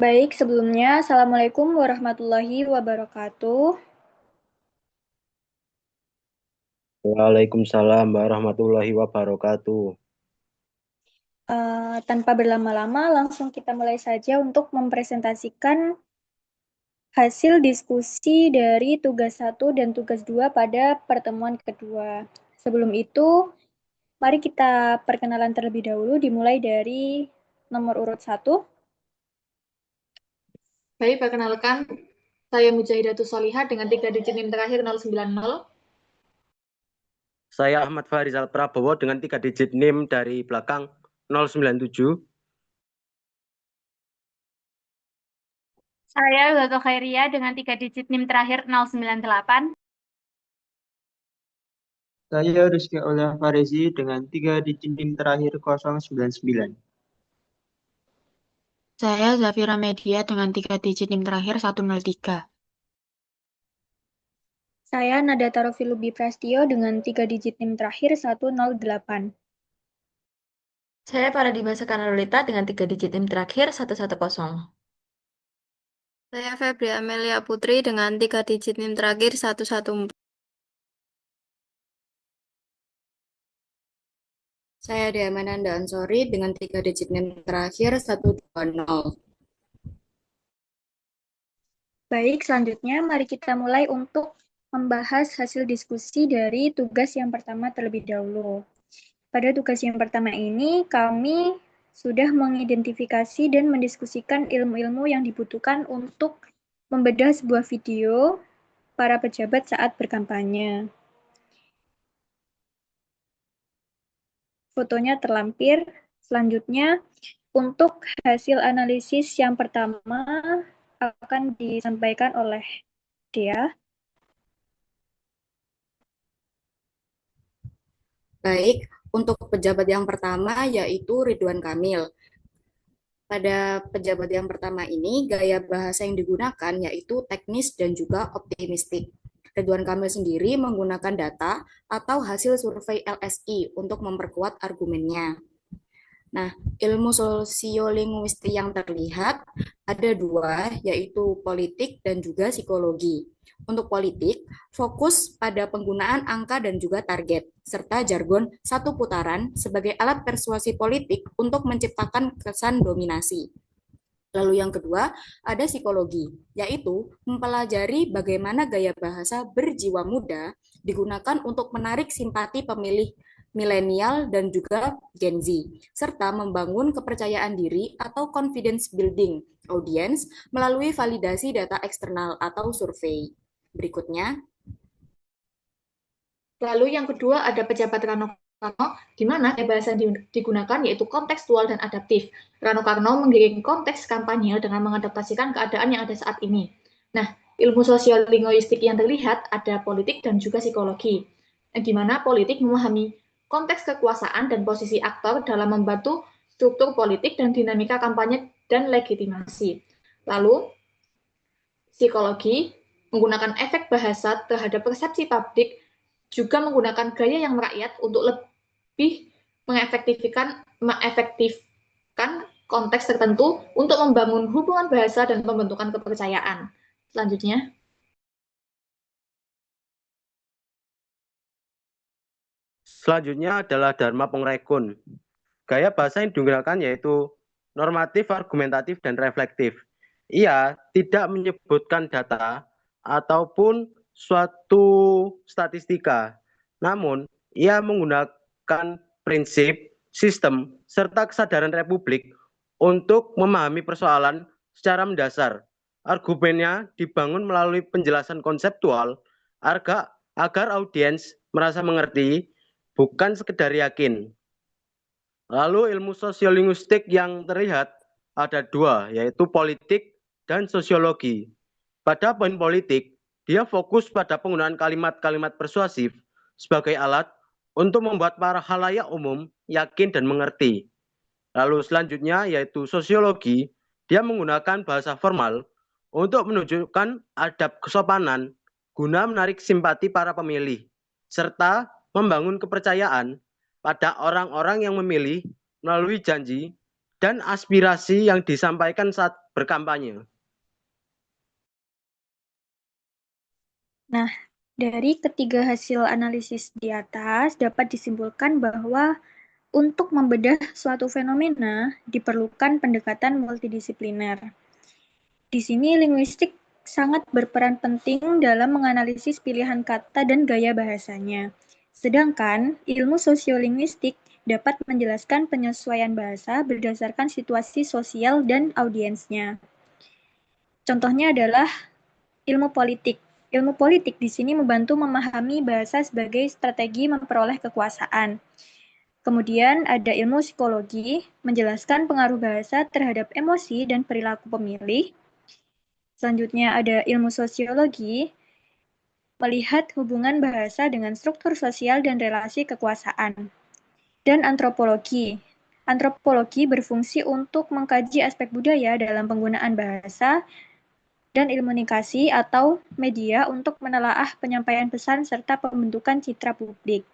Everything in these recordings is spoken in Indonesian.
Baik, sebelumnya, Assalamualaikum warahmatullahi wabarakatuh. Waalaikumsalam warahmatullahi wabarakatuh. Tanpa berlama-lama, langsung kita mulai saja untuk mempresentasikan hasil diskusi dari tugas 1 dan tugas 2 pada pertemuan kedua. Sebelum itu, mari kita perkenalan terlebih dahulu, dimulai dari nomor urut 1. Baik, perkenalkan, saya Mujahidatus Solihah dengan 3 digit NIM terakhir 090. Saya Ahmad Farizal Prabowo dengan 3 digit NIM dari belakang 097. Saya Loto Khairia dengan 3 digit NIM terakhir 098. Saya Rizky Aulia Farezi dengan 3 digit NIM terakhir 099. Saya Zafira Media dengan 3 digit NIM terakhir 103. Saya Nada Tarofilubi Prastio dengan 3 digit NIM terakhir 108. Saya Paradima Sekanarolita dengan 3 digit NIM terakhir 110. Saya Febri Amelia Putri dengan 3 digit NIM terakhir 114. Saya Diamananda Ansori dengan 3 digit NIM terakhir 120. Baik, selanjutnya mari kita mulai untuk membahas hasil diskusi dari tugas yang pertama terlebih dahulu. Pada tugas yang pertama ini, kami sudah mengidentifikasi dan mendiskusikan ilmu-ilmu yang dibutuhkan untuk membedah sebuah video para pejabat saat berkampanye. Fotonya terlampir. Selanjutnya, untuk hasil analisis yang pertama akan disampaikan oleh Dea. Baik, untuk pejabat yang pertama yaitu Ridwan Kamil. Pada pejabat yang pertama ini, gaya bahasa yang digunakan yaitu teknis dan juga optimistik. Ridwan Kamil sendiri menggunakan data atau hasil survei LSI untuk memperkuat argumennya. Nah, ilmu sosiolinguistik yang terlihat ada dua, yaitu politik dan juga psikologi. Untuk politik, fokus pada penggunaan angka dan juga target, serta jargon satu putaran sebagai alat persuasi politik untuk menciptakan kesan dominasi. Lalu yang kedua, ada psikologi, yaitu mempelajari bagaimana gaya bahasa berjiwa muda digunakan untuk menarik simpati pemilih milenial dan juga Gen Z, serta membangun kepercayaan diri atau confidence building audience melalui validasi data eksternal atau survei. Berikutnya, Lalu yang kedua ada pejabat Rano Karno, di mana bahasa yang digunakan yaitu kontekstual dan adaptif. Rano Karno menggiring konteks kampanye dengan mengadaptasikan keadaan yang ada saat ini. Nah, ilmu sosial linguistik yang terlihat ada politik dan juga psikologi, di mana politik memahami konteks kekuasaan dan posisi aktor dalam membantu struktur politik dan dinamika kampanye dan legitimasi. Lalu, psikologi menggunakan efek bahasa terhadap persepsi publik, juga menggunakan gaya yang merakyat untuk lebih mengefektifkan konteks tertentu untuk membangun hubungan bahasa dan pembentukan kepercayaan. Selanjutnya, Selanjutnya adalah Dharma Pongrekun. Gaya bahasa yang digunakan yaitu normatif, argumentatif, dan reflektif. Ia tidak menyebutkan data ataupun suatu statistika, namun ia menggunakan prinsip, sistem, serta kesadaran republik untuk memahami persoalan secara mendasar. Argumennya dibangun melalui penjelasan konseptual agar audiens merasa mengerti, bukan sekedar yakin. Lalu ilmu sosiolinguistik yang terlihat ada dua, yaitu politik dan sosiologi. Pada poin politik, dia fokus pada penggunaan kalimat-kalimat persuasif sebagai alat untuk membuat para khalayak umum yakin dan mengerti. Lalu selanjutnya yaitu sosiologi, dia menggunakan bahasa formal untuk menunjukkan adab kesopanan guna menarik simpati para pemilih, serta membangun kepercayaan pada orang-orang yang memilih melalui janji dan aspirasi yang disampaikan saat berkampanye. Nah, dari ketiga hasil analisis di atas dapat disimpulkan bahwa untuk membedah suatu fenomena diperlukan pendekatan multidisipliner. Di sini linguistik sangat berperan penting dalam menganalisis pilihan kata dan gaya bahasanya. Sedangkan ilmu sosiolinguistik dapat menjelaskan penyesuaian bahasa berdasarkan situasi sosial dan audiensnya. Contohnya adalah ilmu politik. Ilmu politik di sini membantu memahami bahasa sebagai strategi memperoleh kekuasaan. Kemudian ada ilmu psikologi, menjelaskan pengaruh bahasa terhadap emosi dan perilaku pemilih. Selanjutnya ada ilmu sosiologi, melihat hubungan bahasa dengan struktur sosial dan relasi kekuasaan. Dan antropologi. Antropologi berfungsi untuk mengkaji aspek budaya dalam penggunaan bahasa dan ilmunikasi atau media untuk menelaah penyampaian pesan serta pembentukan citra publik.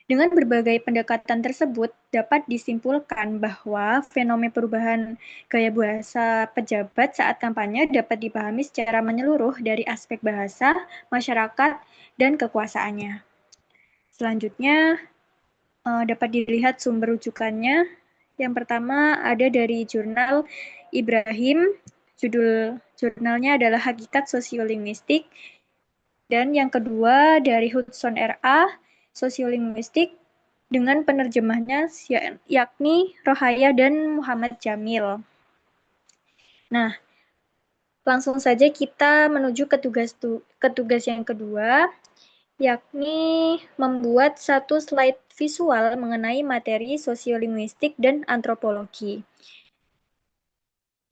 Dengan berbagai pendekatan tersebut, dapat disimpulkan bahwa fenomena perubahan gaya bahasa pejabat saat kampanye dapat dipahami secara menyeluruh dari aspek bahasa, masyarakat, dan kekuasaannya. Selanjutnya, dapat dilihat sumber rujukannya. Yang pertama ada dari jurnal Ibrahim, judul jurnalnya adalah Hakikat Sosiolinguistik. Dan yang kedua dari Hudson R.A., Sosiolinguistik, dengan penerjemahnya yakni Rohaya dan Muhammad Jamil. Nah, langsung saja kita menuju ke tugas yang kedua, yakni membuat satu slide visual mengenai materi sosiolinguistik dan antropologi.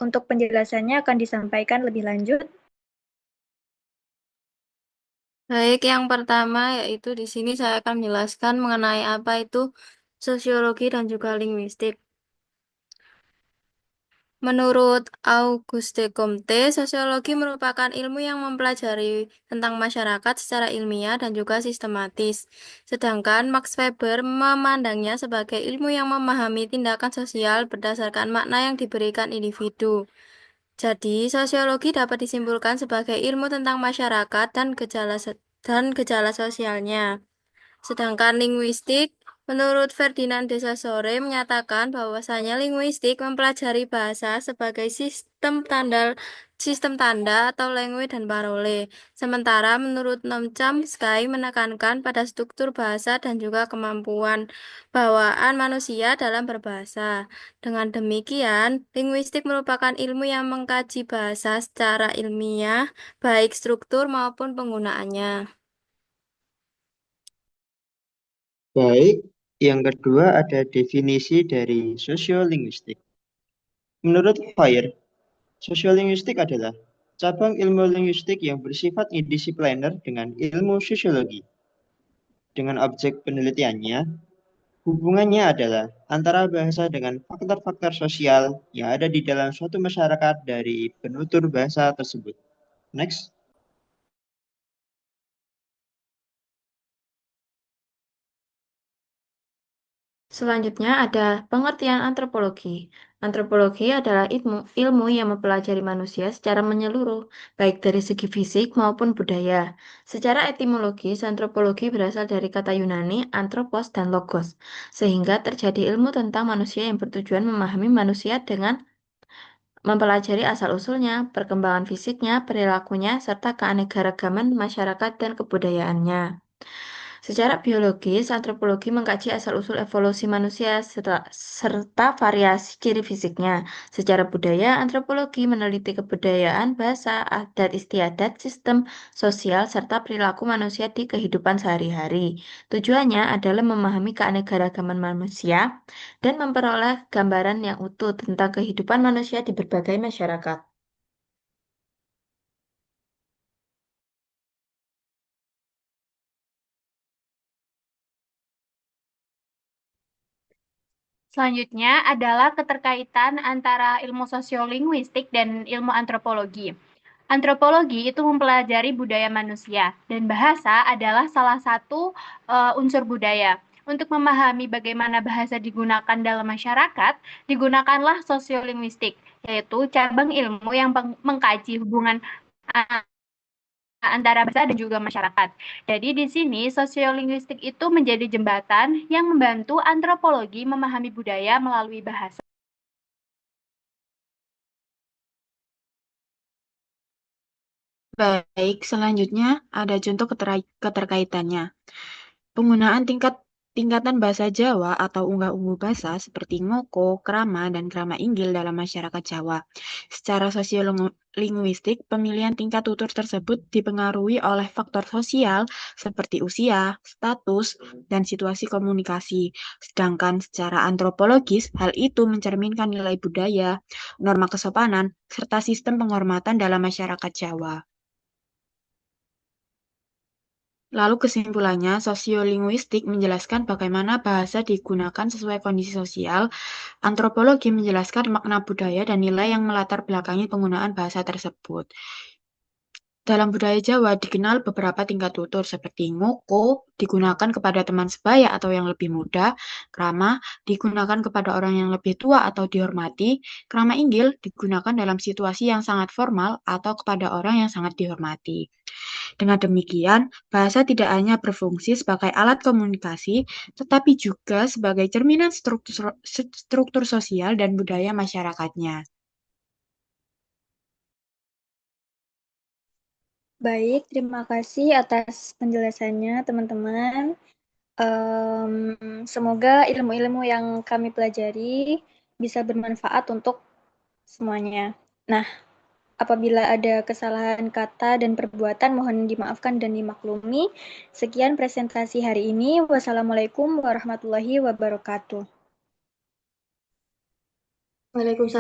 Untuk penjelasannya akan disampaikan lebih lanjut. Baik, yang pertama yaitu di sini saya akan menjelaskan mengenai apa itu sosiologi dan juga linguistik. Menurut Auguste Comte, sosiologi merupakan ilmu yang mempelajari tentang masyarakat secara ilmiah dan juga sistematis. Sedangkan Max Weber memandangnya sebagai ilmu yang memahami tindakan sosial berdasarkan makna yang diberikan individu. Jadi, sosiologi dapat disimpulkan sebagai ilmu tentang masyarakat dan gejala sosialnya. Sedangkan linguistik, menurut Ferdinand de Saussure menyatakan bahwasanya linguistik mempelajari bahasa sebagai sistem tanda atau language dan parole. Sementara menurut Noam Chomsky menekankan pada struktur bahasa dan juga kemampuan bawaan manusia dalam berbahasa. Dengan demikian, linguistik merupakan ilmu yang mengkaji bahasa secara ilmiah, baik struktur maupun penggunaannya. Baik, yang kedua ada definisi dari sosiolinguistik. Menurut Fire, sosiolinguistik adalah cabang ilmu linguistik yang bersifat interdisipliner dengan ilmu sosiologi. Dengan objek penelitiannya, hubungannya adalah antara bahasa dengan faktor-faktor sosial yang ada di dalam suatu masyarakat dari penutur bahasa tersebut. Next. Selanjutnya ada pengertian antropologi. Antropologi adalah ilmu yang mempelajari manusia secara menyeluruh, baik dari segi fisik maupun budaya. Secara etimologis, antropologi berasal dari kata Yunani anthropos dan logos, sehingga terjadi ilmu tentang manusia yang bertujuan memahami manusia dengan mempelajari asal-usulnya, perkembangan fisiknya, perilakunya, serta keanekaragaman masyarakat dan kebudayaannya. Secara biologis, antropologi mengkaji asal-usul evolusi manusia serta variasi ciri fisiknya. Secara budaya, antropologi meneliti kebudayaan, bahasa, adat istiadat, sistem sosial, serta perilaku manusia di kehidupan sehari-hari. Tujuannya adalah memahami keanekaragaman manusia dan memperoleh gambaran yang utuh tentang kehidupan manusia di berbagai masyarakat. Selanjutnya adalah keterkaitan antara ilmu sosiolinguistik dan ilmu antropologi. Antropologi itu mempelajari budaya manusia, dan bahasa adalah salah satu unsur budaya. Untuk memahami bagaimana bahasa digunakan dalam masyarakat, digunakanlah sosiolinguistik. yaitu cabang ilmu yang mengkaji hubungan antara bahasa dan juga masyarakat. Jadi di sini sosiolinguistik itu menjadi jembatan yang membantu antropologi memahami budaya melalui bahasa. Baik, selanjutnya ada contoh keterkaitannya. Penggunaan tingkatan bahasa Jawa atau unggah-ungguh bahasa seperti ngoko, krama, dan krama inggil dalam masyarakat Jawa. Secara sosiolinguistik, pemilihan tingkat tutur tersebut dipengaruhi oleh faktor sosial seperti usia, status, dan situasi komunikasi. Sedangkan secara antropologis, hal itu mencerminkan nilai budaya, norma kesopanan, serta sistem penghormatan dalam masyarakat Jawa. Lalu kesimpulannya, sosiolinguistik menjelaskan bagaimana bahasa digunakan sesuai kondisi sosial, antropologi menjelaskan makna budaya dan nilai yang melatar belakangi penggunaan bahasa tersebut. Dalam budaya Jawa dikenal beberapa tingkat tutur seperti ngoko digunakan kepada teman sebaya atau yang lebih muda, krama digunakan kepada orang yang lebih tua atau dihormati, krama inggil digunakan dalam situasi yang sangat formal atau kepada orang yang sangat dihormati. Dengan demikian, bahasa tidak hanya berfungsi sebagai alat komunikasi, tetapi juga sebagai cerminan struktur sosial dan budaya masyarakatnya. Baik, terima kasih atas penjelasannya, teman-teman. Semoga ilmu-ilmu yang kami pelajari bisa bermanfaat untuk semuanya. Nah, apabila ada kesalahan kata dan perbuatan, mohon dimaafkan dan dimaklumi. Sekian presentasi hari ini. Wassalamualaikum warahmatullahi wabarakatuh. Waalaikumsalam.